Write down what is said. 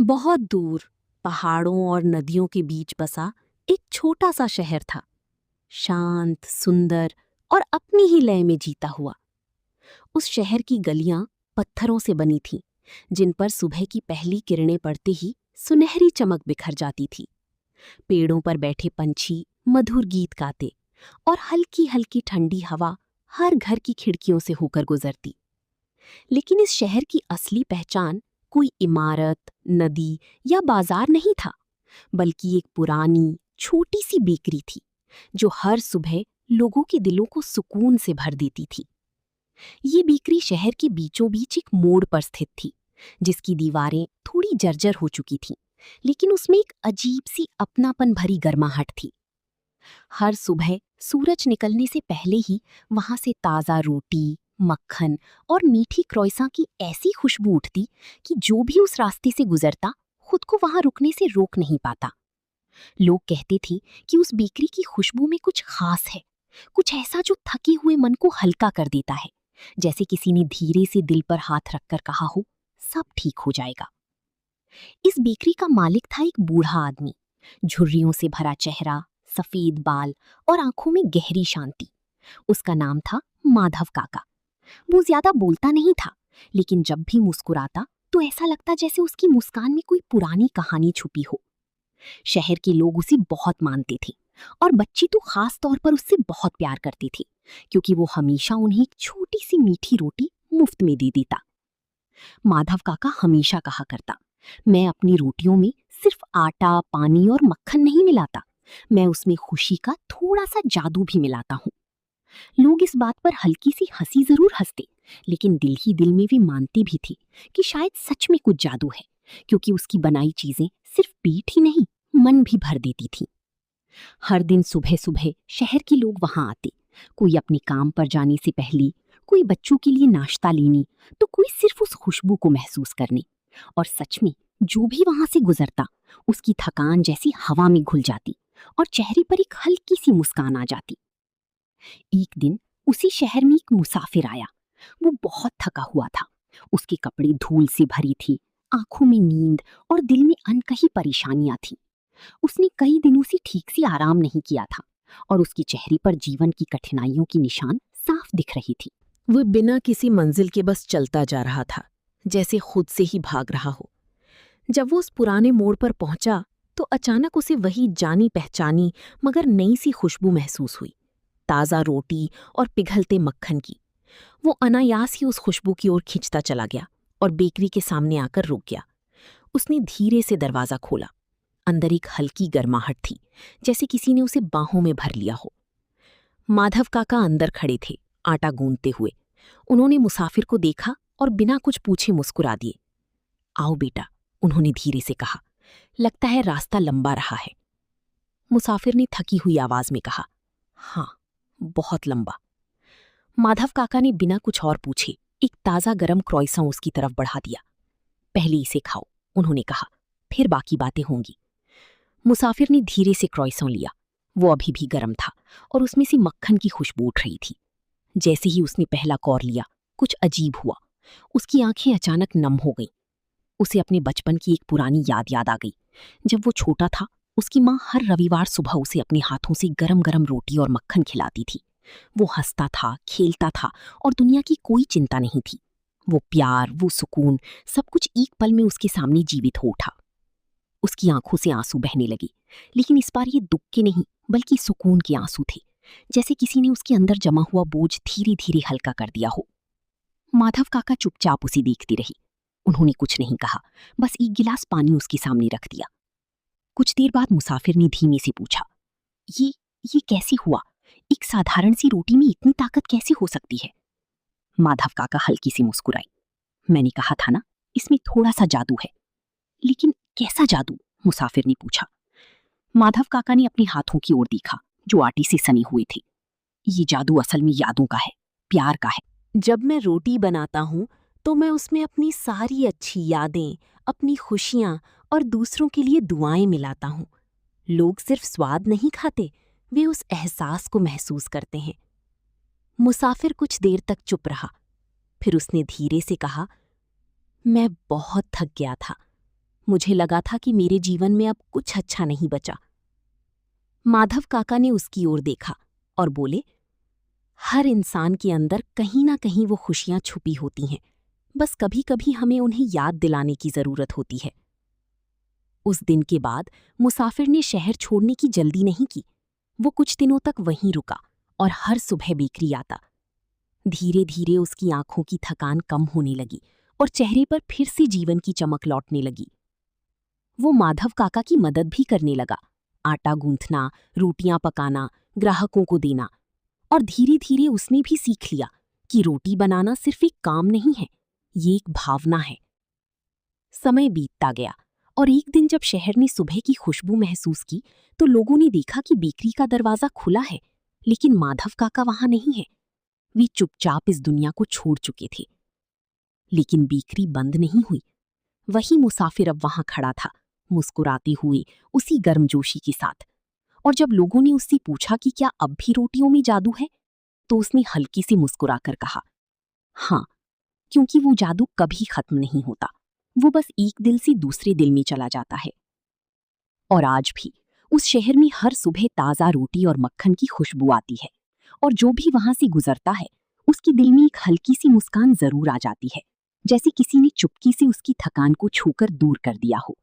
बहुत दूर पहाड़ों और नदियों के बीच बसा एक छोटा सा शहर था। शांत, सुंदर और अपनी ही लय में जीता हुआ। उस शहर की गलियां पत्थरों से बनी थीं, जिन पर सुबह की पहली किरणें पड़ते ही सुनहरी चमक बिखर जाती थी। पेड़ों पर बैठे पंछी मधुर गीत गाते और हल्की हल्की ठंडी हवा हर घर की खिड़कियों से होकर गुजरती। लेकिन इस शहर की असली पहचान कोई इमारत, नदी या बाजार नहीं था, बल्कि एक पुरानी छोटी सी बेकरी थी, जो हर सुबह लोगों के दिलों को सुकून से भर देती थी। ये बेकरी शहर के बीचों बीच एक मोड़ पर स्थित थी, जिसकी दीवारें थोड़ी जर्जर हो चुकी थीं, लेकिन उसमें एक अजीब सी अपनापन भरी गर्माहट थी। हर सुबह सूरज निकलने से पहले ही वहां से ताज़ा रोटी, मक्खन और मीठी क्रोइसां की ऐसी खुशबू उठती कि जो भी उस रास्ते से गुजरता खुद को वहां रुकने से रोक नहीं पाता। लोग कहते थे कि उस बेकरी की खुशबू में कुछ खास है, कुछ ऐसा जो थके हुए मन को हल्का कर देता है, जैसे किसी ने धीरे से दिल पर हाथ रखकर कहा हो, सब ठीक हो जाएगा। इस बेकरी का मालिक था एक बूढ़ा आदमी, झुर्रियों से भरा चेहरा, सफेद बाल और आंखों में गहरी शांति। उसका नाम था माधव काका। वो ज्यादा बोलता नहीं था, लेकिन जब भी मुस्कुराता तो ऐसा लगता जैसे उसकी मुस्कान में कोई पुरानी कहानी छुपी हो। शहर के लोग उसे बहुत मानते थे और बच्चे तो खास तौर पर उससे बहुत प्यार करते थे, क्योंकि वो हमेशा उन्हें एक छोटी सी मीठी रोटी मुफ्त में दे देता। माधव काका हमेशा कहा करता, मैं अपनी रोटियों में सिर्फ आटा, पानी और मक्खन नहीं मिलाता, मैं उसमें खुशी का थोड़ा सा जादू भी मिलाता हूँ। लोग इस बात पर हल्की सी हंसी जरूर हंसते, लेकिन दिल ही दिल में वे मानते भी थे कि शायद सच में कुछ जादू है, क्योंकि उसकी बनाई चीजें सिर्फ पेट ही नहीं, मन भी भर देती थीं। हर दिन सुबह सुबह शहर के लोग वहां आते, कोई अपने काम पर जाने से पहले, कोई बच्चों के लिए नाश्ता लेने, तो कोई सिर्फ उस खुशबू को महसूस करने। और सच में जो भी वहां से गुजरता, उसकी थकान जैसी हवा में घुल जाती और चेहरे पर एक हल्की सी मुस्कान आ जाती। एक दिन उसी शहर में एक मुसाफिर आया। वो बहुत थका हुआ था, उसके कपड़े धूल से भरी थी, आंखों में नींद और दिल में अनकही परेशानियां थीं। उसने कई दिनों से ठीक से आराम नहीं किया था और उसके चेहरे पर जीवन की कठिनाइयों की निशान साफ दिख रही थी। वो बिना किसी मंजिल के बस चलता जा रहा था, जैसे खुद से ही भाग रहा हो। जब वो उस पुराने मोड़ पर पहुंचा तो अचानक उसे वही जानी पहचानी मगर नई सी खुशबू महसूस हुई, ताज़ा रोटी और पिघलते मक्खन की। वो अनायास ही उस खुशबू की ओर खिंचता चला गया और बेकरी के सामने आकर रुक गया। उसने धीरे से दरवाज़ा खोला। अंदर एक हल्की गर्माहट थी, जैसे किसी ने उसे बाहों में भर लिया हो। माधव काका अंदर खड़े थे, आटा गूंदते हुए। उन्होंने मुसाफिर को देखा और बिना कुछ पूछे मुस्कुरा दिए। आओ बेटा, उन्होंने धीरे से कहा, लगता है रास्ता लंबा रहा है। मुसाफिर ने थकी हुई आवाज में कहा, हाँ, बहुत लंबा। माधव काका ने बिना कुछ और पूछे एक ताज़ा गरम क्रोइसॉं उसकी तरफ बढ़ा दिया। पहले इसे खाओ, उन्होंने कहा, फिर बाकी बातें होंगी। मुसाफिर ने धीरे से क्रोइसॉं लिया। वो अभी भी गर्म था और उसमें से मक्खन की खुशबू उठ रही थी। जैसे ही उसने पहला कौर लिया, कुछ अजीब हुआ। उसकी आंखें अचानक नम हो गईं। उसे अपने बचपन की एक पुरानी याद आ गई। जब वो छोटा था, उसकी माँ हर रविवार सुबह उसे अपने हाथों से गरम गरम रोटी और मक्खन खिलाती थी। वो हंसता था, खेलता था और दुनिया की कोई चिंता नहीं थी। वो प्यार, वो सुकून, सब कुछ एक पल में उसके सामने जीवित हो उठा। उसकी आंखों से आंसू बहने लगे, लेकिन इस बार ये दुख के नहीं बल्कि सुकून के आंसू थे, जैसे किसी ने उसके अंदर जमा हुआ बोझ धीरे धीरे हल्का कर दिया हो। माधव काका चुपचाप उसे देखती रही। उन्होंने कुछ नहीं कहा, बस एक गिलास पानी उसके सामने रख दिया। कुछ देर बाद मुसाफिर ने धीमे से पूछा, ये कैसे हुआ? एक साधारण सी रोटी में इतनी ताकत कैसे हो सकती है? माधव काका हल्की सी मुस्कुराई। मैंने कहा था ना, इसमें थोड़ा सा जादू है। लेकिन कैसा जादू? मुसाफिर ने पूछा। माधव काका ने अपने हाथों की ओर देखा, जो आटे से सने हुए थे। ये जादू असल में यादों का है, प्यार का है। जब मैं रोटी बनाता हूँ तो मैं उसमें अपनी सारी अच्छी यादें, अपनी खुशियाँ और दूसरों के लिए दुआएं मिलाता हूँ। लोग सिर्फ स्वाद नहीं खाते, वे उस एहसास को महसूस करते हैं। मुसाफिर कुछ देर तक चुप रहा, फिर उसने धीरे से कहा, मैं बहुत थक गया था, मुझे लगा था कि मेरे जीवन में अब कुछ अच्छा नहीं बचा। माधव काका ने उसकी ओर देखा और बोले, हर इंसान के अंदर कहीं ना कहीं वो खुशियां छुपी होती हैं, बस कभी कभी हमें उन्हें याद दिलाने की जरूरत होती है। उस दिन के बाद मुसाफिर ने शहर छोड़ने की जल्दी नहीं की। वो कुछ दिनों तक वहीं रुका और हर सुबह बेकरी आता। धीरे धीरे उसकी आंखों की थकान कम होने लगी और चेहरे पर फिर से जीवन की चमक लौटने लगी। वो माधव काका की मदद भी करने लगा, आटा गूंथना, रोटियां पकाना, ग्राहकों को देना। और धीरे धीरे उसने भी सीख लिया कि रोटी बनाना सिर्फ एक काम नहीं है, ये एक भावना है। समय बीतता गया और एक दिन जब शहर ने सुबह की खुशबू महसूस की तो लोगों ने देखा कि बेकरी का दरवाजा खुला है, लेकिन माधव काका वहां नहीं है। वे चुपचाप इस दुनिया को छोड़ चुके थे। लेकिन बेकरी बंद नहीं हुई। वही मुसाफिर अब वहां खड़ा था, मुस्कुराते हुए, उसी गर्मजोशी के साथ। और जब लोगों ने उससे पूछा कि क्या अब भी रोटियों में जादू है, तो उसने हल्की सी मुस्कुराकर कहा, हाँ, क्योंकि वो जादू कभी खत्म नहीं होता, वो बस एक दिल से दूसरे दिल में चला जाता है। और आज भी उस शहर में हर सुबह ताज़ा रोटी और मक्खन की खुशबू आती है, और जो भी वहां से गुजरता है उसके दिल में एक हल्की सी मुस्कान जरूर आ जाती है, जैसे किसी ने चुपके से उसकी थकान को छूकर दूर कर दिया हो।